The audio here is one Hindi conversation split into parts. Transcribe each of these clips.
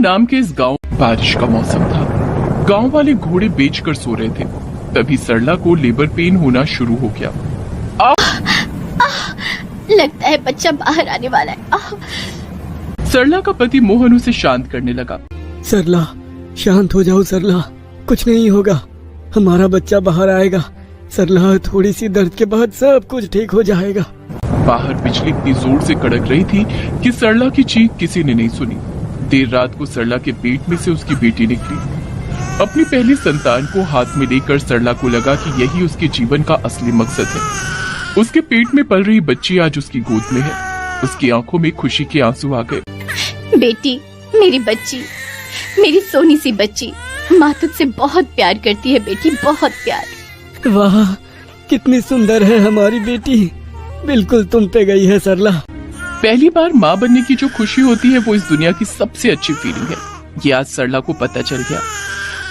नाम के इस गांव बारिश का मौसम था। गांव वाले घोड़े बेचकर सो रहे थे। तभी सरला को लेबर पेन होना शुरू हो गया। लगता है बच्चा बाहर आने वाला है। सरला का पति मोहन उसे शांत करने लगा। सरला, शांत हो जाओ सरला, कुछ नहीं होगा, हमारा बच्चा बाहर आएगा। सरला, थोड़ी सी दर्द के बाद सब कुछ ठीक हो जाएगा। बाहर बिजली इतनी जोर से कड़क रही थी कि सरला की चीख किसी ने नहीं सुनी। देर रात को सरला के पेट में से उसकी बेटी निकली। अपनी पहली संतान को हाथ में लेकर सरला को लगा कि यही उसके जीवन का असली मकसद है। उसके पेट में पल रही बच्ची आज उसकी गोद में है। उसकी आंखों में खुशी के आंसू आ गए। बेटी, मेरी बच्ची, मेरी सोनी सी बच्ची, माँ तुझसे बहुत प्यार करती है बेटी, बहुत प्यार। वाह, कितनी सुंदर है हमारी बेटी, बिल्कुल तुम पे गई है सरला। पहली बार माँ बनने की जो खुशी होती है वो इस दुनिया की सबसे अच्छी फीलिंग है। ये आज सरला को पता चल गया।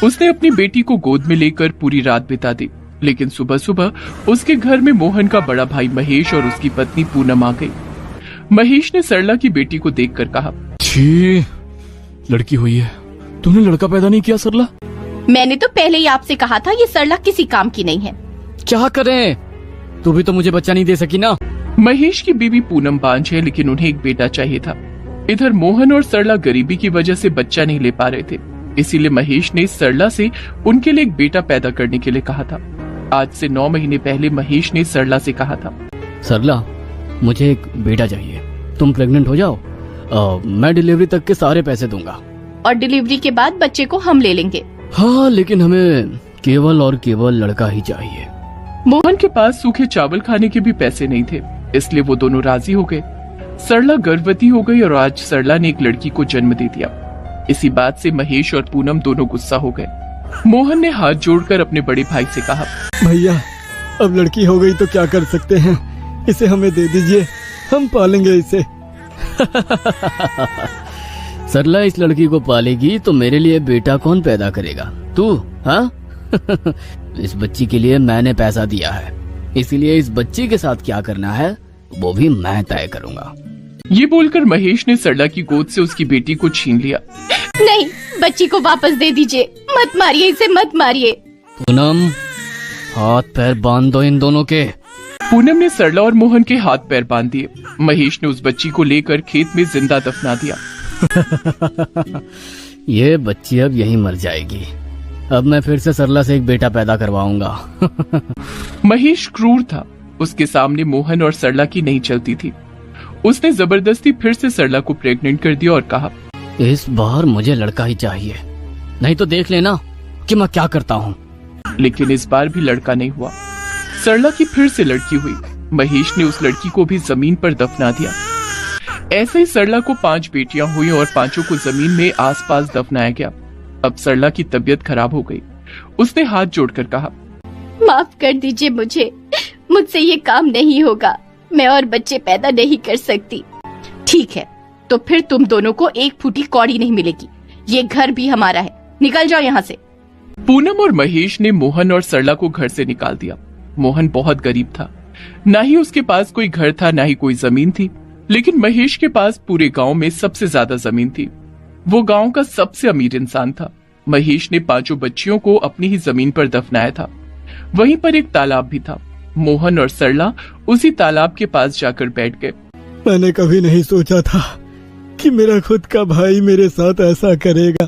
उसने अपनी बेटी को गोद में लेकर पूरी रात बिता दी। लेकिन सुबह सुबह उसके घर में मोहन का बड़ा भाई महेश और उसकी पत्नी पूनम आ गई। महेश ने सरला की बेटी को देखकर कहा, छी, लड़की हुई है, तुमने लड़का पैदा नहीं किया सरला? मैंने तो पहले ही आपसे कहा था ये सरला किसी काम की नहीं है। क्या करें, तू भी तो मुझे बच्चा नहीं दे सकी ना। महेश की बीवी पूनम बांझ है, लेकिन उन्हें एक बेटा चाहिए था। इधर मोहन और सरला गरीबी की वजह से बच्चा नहीं ले पा रहे थे। इसीलिए महेश ने सरला से उनके लिए एक बेटा पैदा करने के लिए कहा था। आज से 9 महीने पहले महेश ने सरला से कहा था, सरला, मुझे एक बेटा चाहिए, तुम प्रेग्नेंट हो जाओ, मैं डिलीवरी तक के सारे पैसे दूंगा। और डिलीवरी के बाद बच्चे को हम ले लेंगे। हाँ, लेकिन हमें केवल और केवल लड़का ही चाहिए। मोहन के पास सूखे चावल खाने के भी पैसे नहीं थे, इसलिए वो दोनों राजी हो गए। सरला गर्भवती हो गई और आज सरला ने एक लड़की को जन्म दे दिया। इसी बात से महेश और पूनम दोनों गुस्सा हो गए। मोहन ने हाथ जोड़कर अपने बड़े भाई से कहा, भैया, अब लड़की हो गई तो क्या कर सकते हैं, इसे हमें दे दीजिए, हम पालेंगे इसे। सरला इस लड़की को पालेगी तो मेरे लिए बेटा कौन पैदा करेगा? तू? हाँ? इस बच्ची के लिए मैंने पैसा दिया है, इसीलिए इस बच्ची के साथ क्या करना है वो भी मैं तय करूंगा। ये बोलकर महेश ने सरला की गोद से उसकी बेटी को छीन लिया। नहीं, बच्ची को वापस दे दीजिए, मत मारिए इसे, मत मारिए। पूनम, हाथ पैर बांध दो इन दोनों के। पूनम ने सरला और मोहन के हाथ पैर बांध दिए। महेश ने उस बच्ची को लेकर खेत में जिंदा दफना दिया। ये बच्ची अब यहीं मर जाएगी। अब मैं फिर से सरला से एक बेटा पैदा करवाऊंगा। महेश क्रूर था। उसके सामने मोहन और सरला की नहीं चलती थी। उसने जबरदस्ती फिर से सरला को प्रेग्नेंट कर दिया और कहा, इस बार मुझे लड़का ही चाहिए, नहीं तो देख लेना कि मैं क्या करता हूँ। लेकिन इस बार भी लड़का नहीं हुआ। सरला की फिर से लड़की हुई। महेश ने उस लड़की को भी जमीन पर दफना दिया। ऐसे ही सरला को 5 बेटियां हुई और 5 को जमीन में आसपास दफनाया गया। अब सरला की तबीयत खराब हो गई। उसने हाथ जोड़कर कहा, माफ कर दीजिए मुझसे ये काम नहीं होगा, मैं और बच्चे पैदा नहीं कर सकती। ठीक है, तो फिर तुम दोनों को एक फूटी कौड़ी नहीं मिलेगी। ये घर भी हमारा है, निकल जाओ यहाँ से। पूनम और महेश ने मोहन और सरला को घर से निकाल दिया। मोहन बहुत गरीब था, ना ही उसके पास कोई घर था, ना ही कोई जमीन थी। लेकिन महेश के पास पूरे गांव में सबसे ज्यादा जमीन थी। वो गांव का सबसे अमीर इंसान था। महेश ने 5 बच्चियों को अपनी ही जमीन पर दफनाया था। वहीं पर एक तालाब भी था। मोहन और सरला उसी तालाब के पास जाकर बैठ गए। मैंने कभी नहीं सोचा था कि मेरा खुद का भाई मेरे साथ ऐसा करेगा।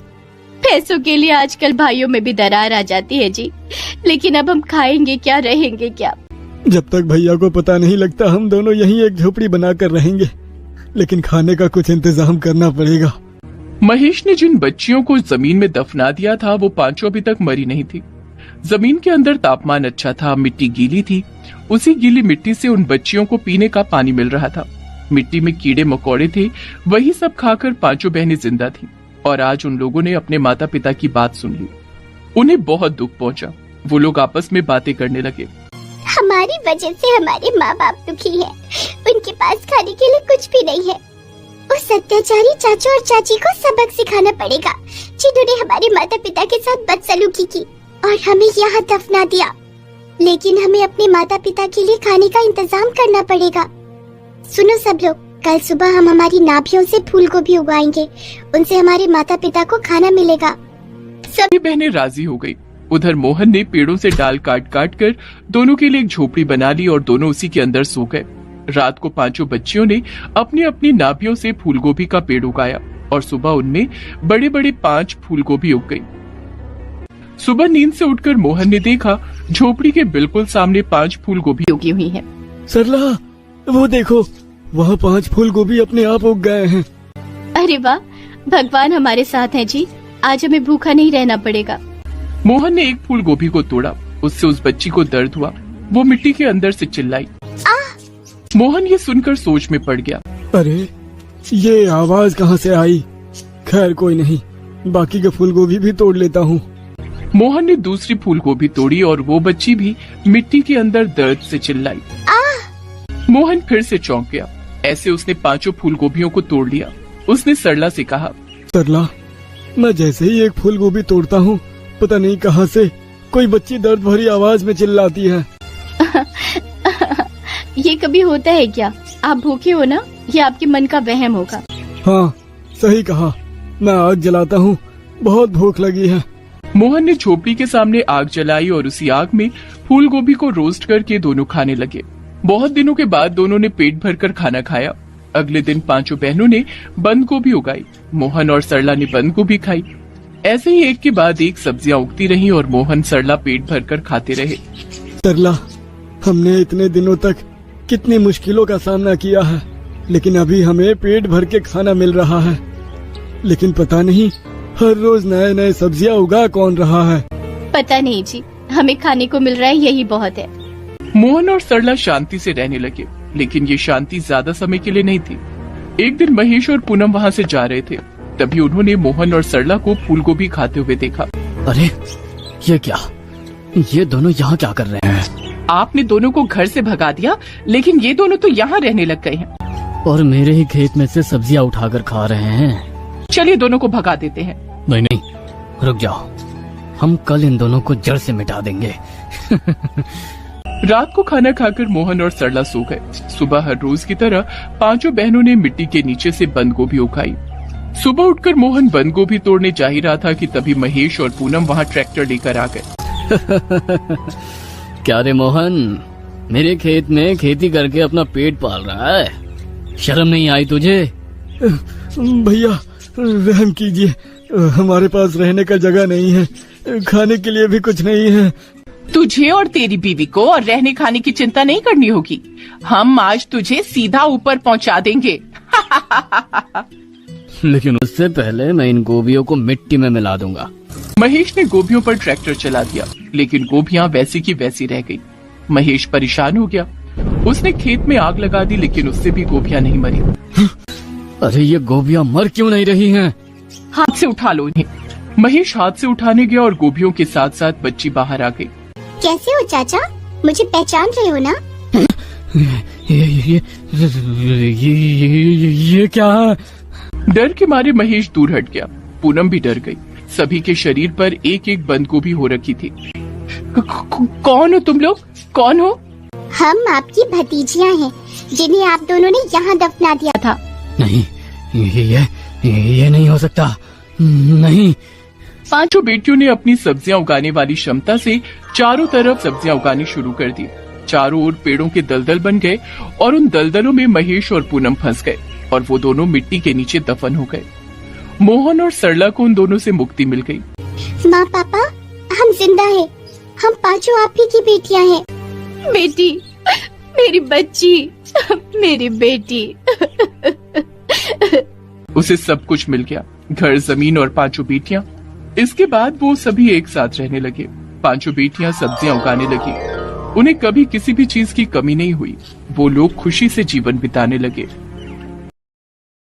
पैसों के लिए आजकल भाइयों में भी दरार आ जाती है जी, लेकिन अब हम खाएंगे क्या, रहेंगे क्या? जब तक भैया को पता नहीं लगता हम दोनों यहीं एक झोपड़ी बनाकर रहेंगे, लेकिन खाने का कुछ इंतजाम करना पड़ेगा। महेश ने जिन बच्चियों को जमीन में दफना दिया था वो 5 अभी तक मरी नहीं थी। जमीन के अंदर तापमान अच्छा था, मिट्टी गीली थी। उसी गीली मिट्टी से उन बच्चियों को पीने का पानी मिल रहा था। मिट्टी में कीड़े मकोड़े थे, वही सब खाकर 5 बहनें जिंदा थी। और आज उन लोगों ने अपने माता पिता की बात सुन ली। उन्हें बहुत दुख पहुंचा। वो लोग आपस में बातें करने लगे। हमारी वजह से हमारे माँ बाप दुखी हैं। उनके पास खाने के लिए कुछ भी नहीं है। उस अत्याचारी चाचू और चाची को सबक सिखाना पड़ेगा, जिन्होंने हमारे माता पिता के साथ बदसलूकी की और हमें यहाँ दफना दिया। लेकिन हमें अपने माता पिता के लिए खाने का इंतजाम करना पड़ेगा। सुनो सब लोग, कल सुबह हम हमारी नाभियों से फूल गोभी उगाएंगे, उनसे हमारे माता पिता को खाना मिलेगा। सभी बहनें राजी हो गई। उधर मोहन ने पेड़ों से डाल काट काट कर दोनों के लिए एक झोपड़ी बना ली और दोनों उसी के अंदर सो गए। रात को पांचों बच्चियों ने अपनी अपनी नाभियों से फूलगोभी का पेड़ उगाया और सुबह उनमें बड़े बड़े 5 फूलगोभी उग गई। सुबह नींद से उठकर मोहन ने देखा झोपड़ी के बिल्कुल सामने 5 फूलगोभी उगी हुई है। सरला, वो देखो, वहाँ 5 फूल गोभी अपने आप उग गए हैं। अरे वाह, भगवान हमारे साथ हैं जी, आज हमें भूखा नहीं रहना पड़ेगा। मोहन ने एक फूलगोभी को तोड़ा, उससे उस बच्ची को दर्द हुआ। वो मिट्टी के अंदर से चिल्लाई। मोहन ये सुनकर सोच में पड़ गया। अरे, ये आवाज कहाँ से आई? खैर कोई नहीं, बाकी के फूल गोभी भी तोड़ लेता हूँ। मोहन ने दूसरी फूलगोभी तोड़ी और वो बच्ची भी मिट्टी के अंदर दर्द से चिल्लाई। मोहन फिर से चौंक गया। ऐसे उसने 5 फूलगोभियों को तोड़ लिया। उसने सरला से कहा, सरला, मैं जैसे ही एक फूल गोभी तोड़ता हूँ, पता नहीं कहाँ से कोई बच्ची दर्द भरी आवाज में चिल्लाती है। ये कभी होता है क्या? आप भूखे हो ना? ये आपके मन का वहम होगा। हाँ, सही कहा। मैं आग जलाता हूँ, बहुत भूख लगी है। मोहन ने झोपड़ी के सामने आग जलाई और उसी आग में फूलगोभी को रोस्ट करके दोनों खाने लगे। बहुत दिनों के बाद दोनों ने पेट भरकर खाना खाया। अगले दिन 5 बहनों ने बंद गोभी उगाई। मोहन और सरला ने बंद गोभी खाई। ऐसे ही एक के बाद एक सब्जियां उगती रहीं और मोहन सरला पेट भरकर खाते रहे। सरला, हमने इतने दिनों तक कितनी मुश्किलों का सामना किया है, लेकिन अभी हमें पेट भर के खाना मिल रहा है। लेकिन पता नहीं हर रोज नए नए सब्जियां उगा कौन रहा है। पता नहीं जी, हमें खाने को मिल रहा है, यही बहुत है। मोहन और सरला शांति से रहने लगे, लेकिन ये शांति ज्यादा समय के लिए नहीं थी। एक दिन महेश और पूनम वहाँ से जा रहे थे, तभी उन्होंने मोहन और सरला को फूलगोभी खाते हुए देखा। अरे, ये क्या? ये दोनों यहाँ क्या कर रहे हैं? आपने दोनों को घर से भगा दिया, लेकिन ये दोनों तो यहाँ रहने लग गए हैं और मेरे ही खेत में से सब्जियाँ उठाकर खा रहे हैं। चलिए दोनों को भगा देते हैं। नहीं नहीं, रुक जाओ, हम कल इन दोनों को जड़ से मिटा देंगे। रात को खाना खाकर मोहन और सरला सो गए। सुबह हर रोज की तरह 5 बहनों ने मिट्टी के नीचे से बंद गोभी उगाई। सुबह उठकर मोहन बंद गोभी तोड़ने जा ही रहा था कि तभी महेश और पूनम वहाँ ट्रैक्टर लेकर आ गए। क्या रे मोहन, मेरे खेत में खेती करके अपना पेट पाल रहा है? शर्म नहीं आई तुझे? भैया, रहम कीजिए, हमारे पास रहने का जगह नहीं है, खाने के लिए भी कुछ नहीं है। तुझे और तेरी बीवी को और रहने खाने की चिंता नहीं करनी होगी। हम आज तुझे सीधा ऊपर पहुंचा देंगे। लेकिन उससे पहले मैं इन गोभियों को मिट्टी में मिला दूंगा। महेश ने गोभियों पर ट्रैक्टर चला दिया, लेकिन गोभियां वैसी की वैसी रह गई। महेश परेशान हो गया। उसने खेत में आग लगा दी, लेकिन उससे भी गोभियां नहीं मरी। अरे, ये गोभियां मर क्यों नहीं रही हैं? हाथ से उठा लो इन्हें। महेश हाथ से उठाने गया और गोभियों के साथ साथ बच्ची बाहर आ गई। कैसे हो चाचा? मुझे पहचान रहे हो ना? ये क्या है? डर के मारे महेश दूर हट गया। पूनम भी डर गई। सभी के शरीर पर एक एक बंद गोभी हो रखी थी। कौन हो तुम लोग? कौन हो? हम आपकी भतीजियाँ हैं, जिन्हें आप दोनों ने यहाँ दफना दिया था। नहीं, ये नहीं हो सकता। नहीं। 5 बेटियों ने अपनी सब्जियां उगाने वाली क्षमता से चारों तरफ सब्जियां उगानी शुरू कर दी। चारों ओर पेड़ों के दलदल बन गए और उन दलदलों में महेश और पूनम फंस गए और वो दोनों मिट्टी के नीचे दफन हो गए। मोहन और सरला को उन दोनों से मुक्ति मिल गई। माँ, पापा, हम जिंदा हैं। हम 5 आप ही की बेटियाँ हैं। बेटी, मेरी बच्ची, मेरी बेटी। उसे सब कुछ मिल गया, घर, जमीन और 5 बेटियां। इसके बाद वो सभी एक साथ रहने लगे। 5 बेटियां सब्जियां उगाने लगी। उन्हें कभी किसी भी चीज की कमी नहीं हुई। वो लोग खुशी से जीवन बिताने लगे।